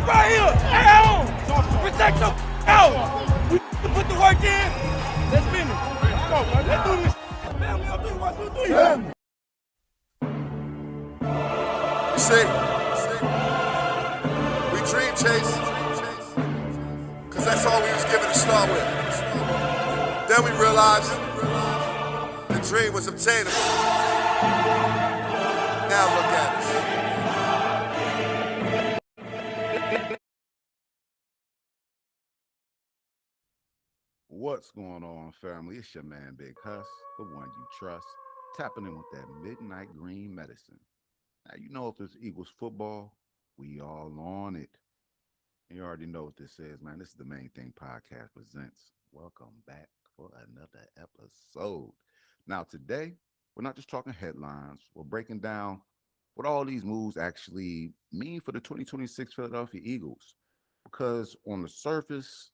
right here. At home. Protect your out. We put the work in. Let's finish. Come on, man. Let's do this. Family up here. 1, 2, 3. Yeah. You see, we dream chase, cause that's all we was given to start with. Then we realized the dream was obtainable. Now look at us. What's going on, family? It's your man, Big Huss, the one you trust, tapping in with that midnight green medicine. Now, you know if it's Eagles football, we all on it. And you already know what this is, man. This is the Main Thing Podcast presents. Welcome back for another episode. Now, today, we're not just talking headlines. We're breaking down what all these moves actually mean for the 2026 Philadelphia Eagles. Because on the surface,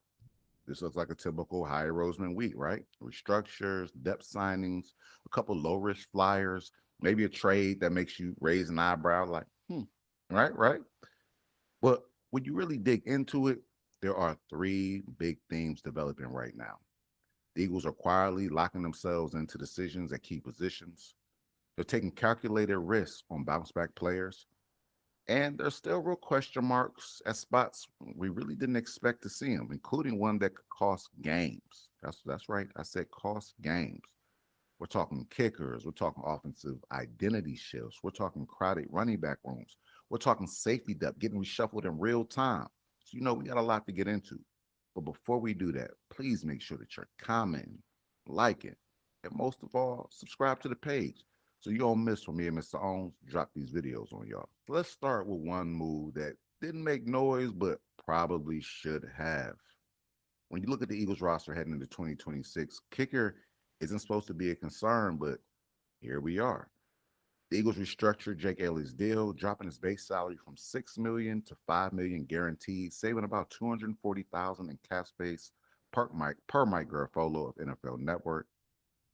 this looks like a typical Howie Roseman week, right? Restructures, depth signings, a couple low-risk flyers, maybe a trade that makes you raise an eyebrow like, right? But when you really dig into it, there are three big themes developing right now. The Eagles are quietly locking themselves into decisions at key positions. They're taking calculated risks on bounce-back players. And there's still real question marks at spots we really didn't expect to see them, including one that could cost games. That's right. I said cost games. We're talking kickers. We're talking offensive identity shifts. We're talking crowded running back rooms. We're talking safety depth getting reshuffled in real time. So, we got a lot to get into. But before we do that, please make sure that you're commenting, liking, and most of all, subscribe to the page so you don't miss when me and Mr. Owens drop these videos on y'all. Let's start with one move that didn't make noise, but probably should have. When you look at the Eagles roster heading into 2026, kicker isn't supposed to be a concern, but here we are. The Eagles restructured Jake Elliott's deal, dropping his base salary from $6 million to $5 million guaranteed, saving about $240,000 in cap space per Mike Garafolo of NFL Network.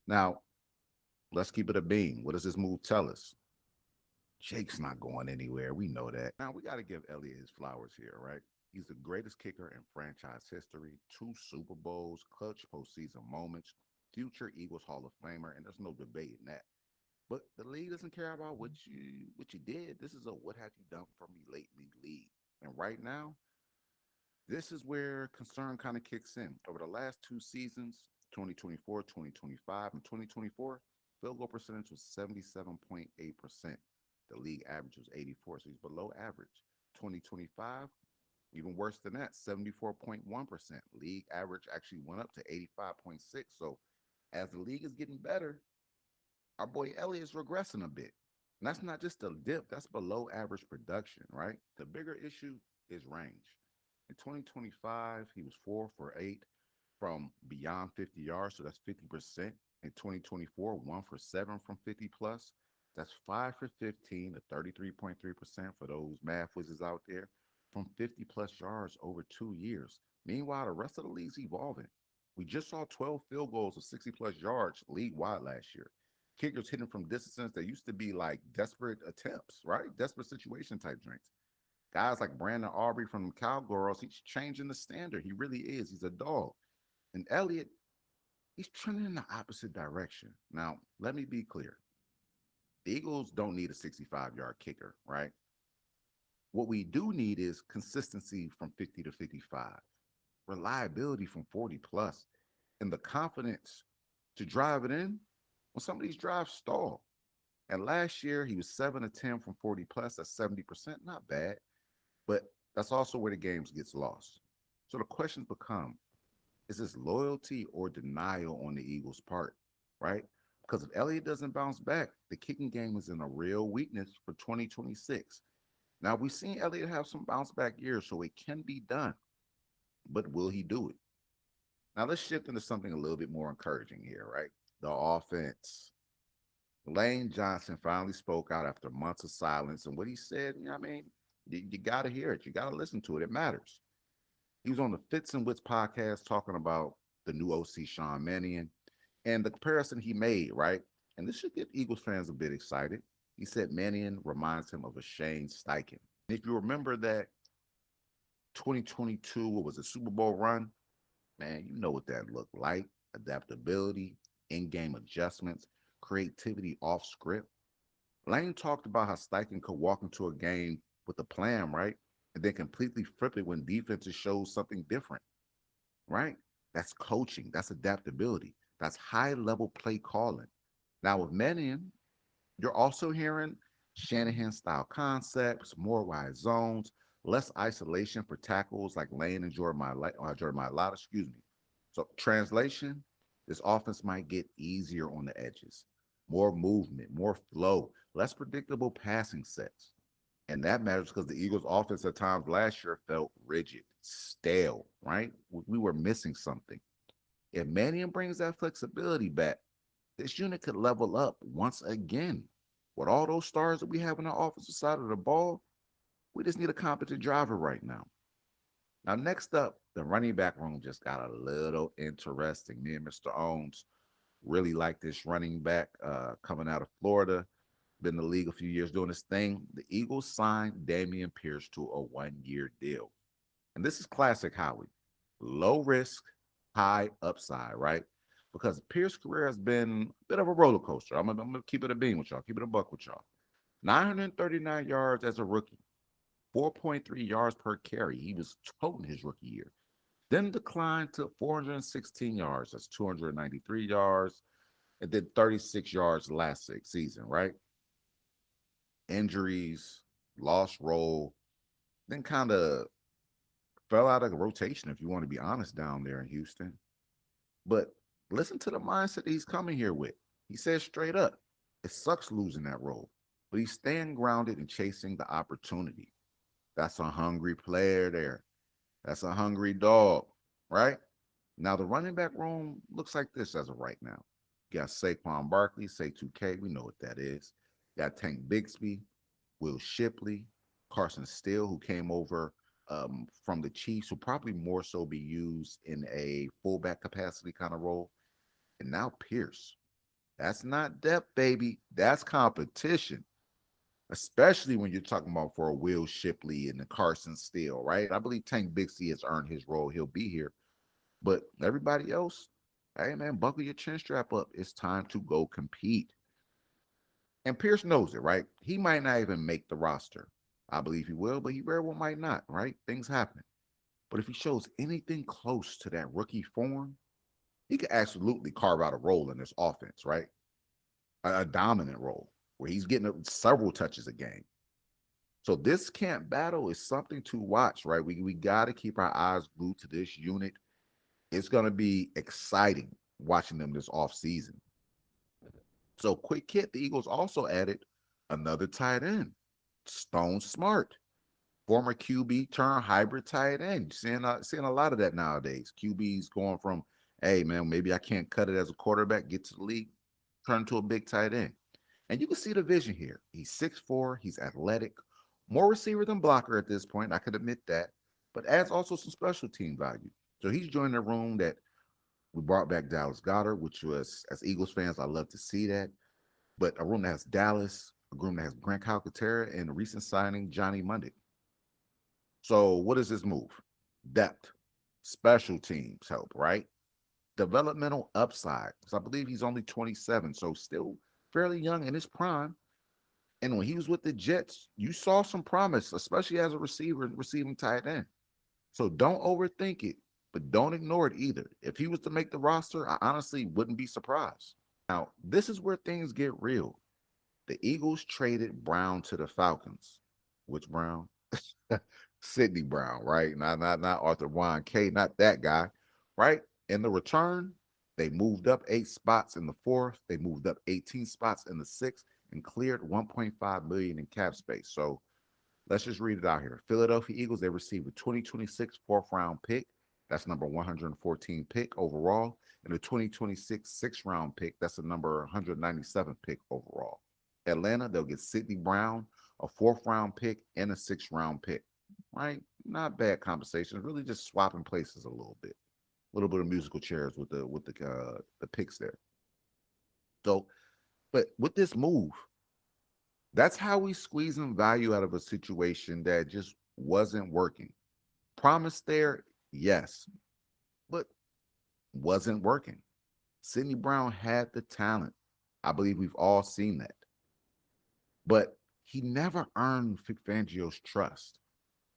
Now, let's keep it a beam. What does this move tell us? Jake's not going anywhere. We know that. Now, we got to give Elliott his flowers here, right? He's the greatest kicker in franchise history, 2 Super Bowls, clutch postseason moments, future Eagles Hall of Famer, and there's no debating that. But the league doesn't care about what you did. This is a what have you done for me lately league. And right now, this is where concern kind of kicks in. Over the last 2 seasons, 2024, 2025, and 2024, field goal percentage was 77.8%. The league average was 84, so he's below average. 2025, even worse than that, 74.1%. League average actually went up to 85.6. So as the league is getting better, our boy Elliott is regressing a bit. And that's not just a dip, that's below average production, right? The bigger issue is range. In 2025, he was 4 for 8 from beyond 50 yards, so that's 50%. In 2024, 1 for 7 from 50 plus. That's 5 for 15 to 33.3% for those math whizzes out there from 50 plus yards over 2 years. Meanwhile, the rest of the league's evolving. We just saw 12 field goals of 60 plus yards league wide last year. Kickers hitting from distances that used to be like desperate attempts, right? Desperate situation type drinks. Guys like Brandon Aubrey from the Cowgirls, he's changing the standard. He really is. He's a dog. And Elliott, he's trending in the opposite direction. Now, let me be clear. The Eagles don't need a 65-yard kicker, right? What we do need is consistency from 50 to 55, reliability from 40 plus, and the confidence to drive it in when some of these drives stall. And last year, he was 7 to 10 from 40 plus. That's 70%. Not bad. But that's also where the games gets lost. So the questions become, is this loyalty or denial on the Eagles' part, right? Because if Elliott doesn't bounce back, the kicking game is in a real weakness for 2026. Now, we've seen Elliott have some bounce back years, so it can be done. But will he do it? Now, let's shift into something a little bit more encouraging here, right? The offense. Lane Johnson finally spoke out after months of silence. And what he said, you got to hear it. You got to listen to it. It matters. He was on the Fits and Wits podcast talking about the new OC, Sean Mannion, and the comparison he made, right? And this should get Eagles fans a bit excited. He said Mannion reminds him of a Shane Steichen. If you remember that 2022, what was it, Super Bowl run? Man, you know what that looked like. Adaptability, in-game adjustments, creativity off script. Lane talked about how Steichen could walk into a game with a plan, right? And then completely flip it when defenses show something different, right? That's coaching. That's adaptability. That's high-level play calling. Now with Mannion, you're also hearing Shanahan style concepts, more wide zones, less isolation for tackles like Lane and Jordan Mailata, excuse me. So translation, this offense might get easier on the edges, more movement, more flow, less predictable passing sets. And that matters because the Eagles' offense at times last year felt rigid, stale, right? We were missing something. If Mannion brings that flexibility back, this unit could level up once again. With all those stars that we have on the offensive side of the ball, we just need a competent driver right now. Now, next up, the running back room just got a little interesting. Me and Mr. Owens really like this running back coming out of Florida. Been in the league a few years doing this thing. The Eagles signed Damian Pierce to a 1-year deal. And this is classic Howie. Low risk, high upside, right? Because Pierce's career has been a bit of a roller coaster. I'm gonna keep it a beam with y'all, keep it a buck with y'all. 939 yards as a rookie, 4.3 yards per carry. He was toting his rookie year. Then declined to 416 yards. That's 293 yards. And then 36 yards last season, right? Injuries, lost role, then kind of fell out of rotation, if you want to be honest, down there in Houston. But listen to the mindset he's coming here with. He says straight up, it sucks losing that role, but he's staying grounded and chasing the opportunity. That's a hungry player there. That's a hungry dog, right? Now, the running back room looks like this as of right now. You got Saquon Barkley, say 2K. We know what that is. You got Tank Bigsby, Will Shipley, Carson Steele, who came over from the Chiefs, will probably more so be used in a fullback capacity kind of role. And now Pierce. That's not depth, baby. That's competition, especially when you're talking about for a Will Shipley and a Carson Steele, right? I believe Tank Bixby has earned his role. He'll be here. But everybody else, hey, man, buckle your chin strap up. It's time to go compete. And Pierce knows it, right? He might not even make the roster. I believe he will, but he very well might not, right? Things happen. But if he shows anything close to that rookie form, he could absolutely carve out a role in this offense, right? A dominant role where he's getting several touches a game. So this camp battle is something to watch, right? We got to keep our eyes glued to this unit. It's going to be exciting watching them this offseason. So quick hit, the Eagles also added another tight end, Stone Smart, former QB turn hybrid tight end. Seeing a lot of that nowadays. QBs going from, hey man, maybe I can't cut it as a quarterback, get to the league, turn into a big tight end. And you can see the vision here. He's 6'4", he's athletic, more receiver than blocker at this point. I could admit that, but adds also some special team value. So he's joining a room that we brought back Dallas Goedert, which was, as Eagles fans, I love to see that. But a room that has Dallas, a room that has Grant Calcaterra, and a recent signing, Johnny Mundick. So what is this move? Depth, special teams help, right? Developmental upside, because I believe he's only 27, so still fairly young in his prime. And when he was with the Jets, you saw some promise, especially as a receiver, receiving tight end. So don't overthink it, but don't ignore it either. If he was to make the roster, I honestly wouldn't be surprised. Now, this is where things get real. The Eagles traded Brown to the Falcons. Which Brown? Sidney Brown, right? Not Arthur Juan K, not that guy, right? In the return, they moved up 8 spots in the 4th. They moved up 18 spots in the 6th and cleared $1.5 million in cap space. So let's just read it out here. Philadelphia Eagles, they received a 2026 4th-round pick. That's number 114 pick overall. And a 2026 6th-round pick. That's the number 197 pick overall. Atlanta, they'll get Sidney Brown, a 4th-round pick, and a 6th-round pick. Right? Not bad conversations. Really just swapping places a little bit. A little bit of musical chairs with the picks there. So, but with this move, that's how we squeezing value out of a situation that just wasn't working. Promise there, yes, but wasn't working. Sidney Brown had the talent. I believe we've all seen that. But he never earned Vic Fangio's trust.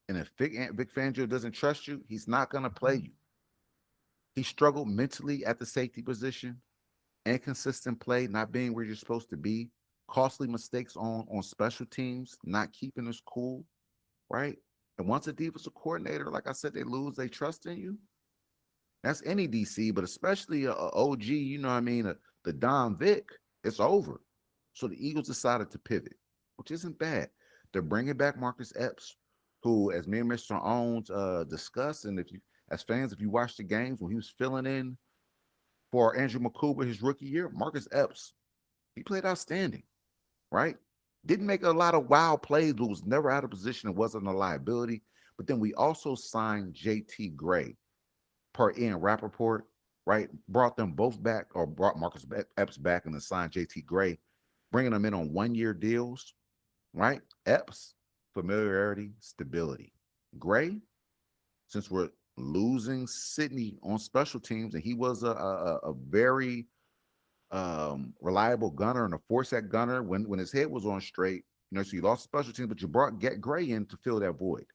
And if Vic Fangio doesn't trust you, he's not going to play you. He struggled mentally at the safety position, inconsistent play, not being where you're supposed to be, costly mistakes on special teams, not keeping us cool, right? And once a defensive coordinator, like I said, they lose their trust in you. That's any DC, but especially a OG, you know what I mean, the Don Vic, it's over. So the Eagles decided to pivot, which isn't bad. They're bringing back Marcus Epps, who, as me and Mr. Owens discussed, and if you, as fans, if you watch the games when he was filling in for Andrew McCouber his rookie year, Marcus Epps, he played outstanding, right? Didn't make a lot of wild plays, but was never out of position. It wasn't a liability. But then we also signed J.T. Gray, per Ian Rappaport, right? Brought them both back, or brought Marcus Epps back and then signed J.T. Gray, bringing them in on one-year deals, right? Epps, familiarity, stability. Gray, since we're losing Sidney on special teams, and he was a very reliable gunner and a force-at gunner when his head was on straight, you know, so you lost special teams, but you brought Gray in to fill that void.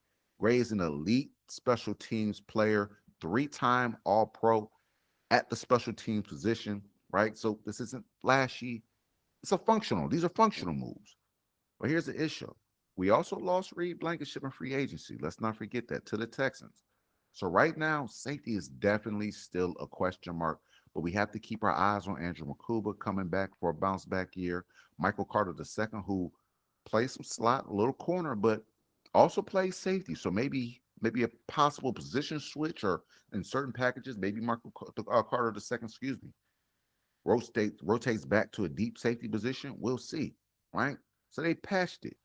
Gray is an elite special teams player, 3-time All-Pro at the special teams position, right? So this isn't flashy. These are functional moves. But here's the issue. We also lost Reed Blankenship in free agency. Let's not forget that, to the Texans. So right now, safety is definitely still a question mark, but we have to keep our eyes on Andrew McCouber coming back for a bounce-back year. Michael Carter II, who plays some slot, a little corner, but also plays safety. So maybe a possible position switch, or in certain packages, maybe Michael Carter II, rotates back to a deep safety position. We'll see, right? So they patched it,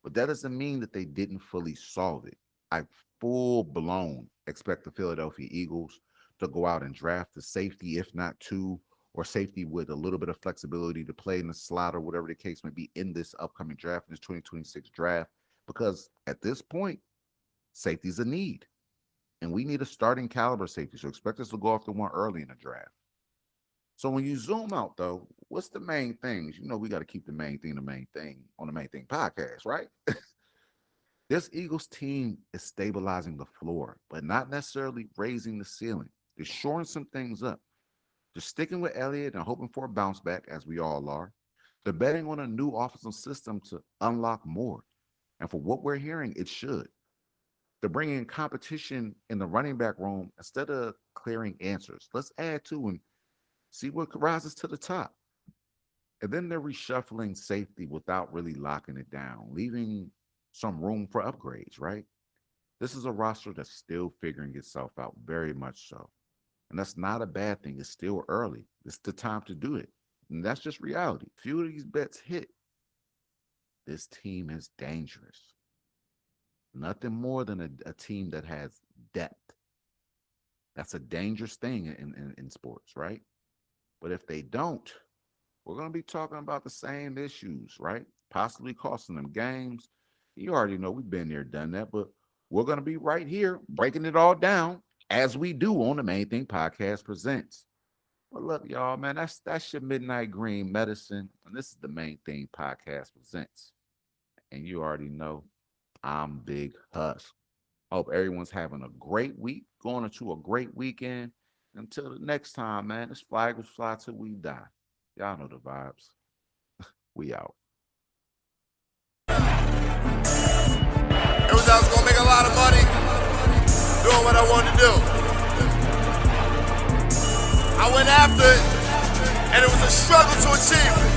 but that doesn't mean that they didn't fully solve it. I full-blown expect the Philadelphia Eagles to go out and draft the safety, if not two, or safety with a little bit of flexibility to play in the slot or whatever the case may be in this upcoming draft, in this 2026 draft, because at this point, safety is a need, and we need a starting caliber safety. So expect us to go off the one early in the draft. So when you zoom out, though, what's the main things? You know, we got to keep the main thing on the Main Thing podcast, right? This Eagles team is stabilizing the floor, but not necessarily raising the ceiling. They're shoring some things up. They're sticking with Elliott and hoping for a bounce back, as we all are. They're betting on a new offensive system to unlock more. And for what we're hearing, it should. They're bringing competition in the running back room instead of clearing answers. Let's add to and see what rises to the top. And then they're reshuffling safety without really locking it down, leaving some room for upgrades, right? This is a roster that's still figuring itself out, very much so. And that's not a bad thing. It's still early. It's the time to do it. And that's just reality. Few of these bets hit. This team is dangerous. Nothing more than a team that has depth. That's a dangerous thing in sports, right? But if they don't, we're going to be talking about the same issues, right? Possibly costing them games. You already know we've been there, done that, but we're going to be right here breaking it all down as we do on the Main Thing Podcast Presents. Well, look, y'all, man, that's your Midnight Green Medicine, and this is the Main Thing Podcast Presents. And you already know I'm Big Huss. Hope everyone's having a great week, going into a great weekend. Until the next time, man, this flag will fly till we die. Y'all know the vibes. We out. It was I was gonna make a lot of money doing what I wanted to do. I went after it, and it was a struggle to achieve it.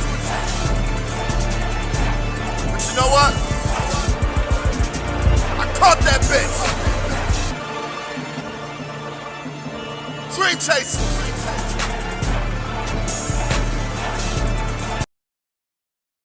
But you know what? I caught that bitch. Dream chasing.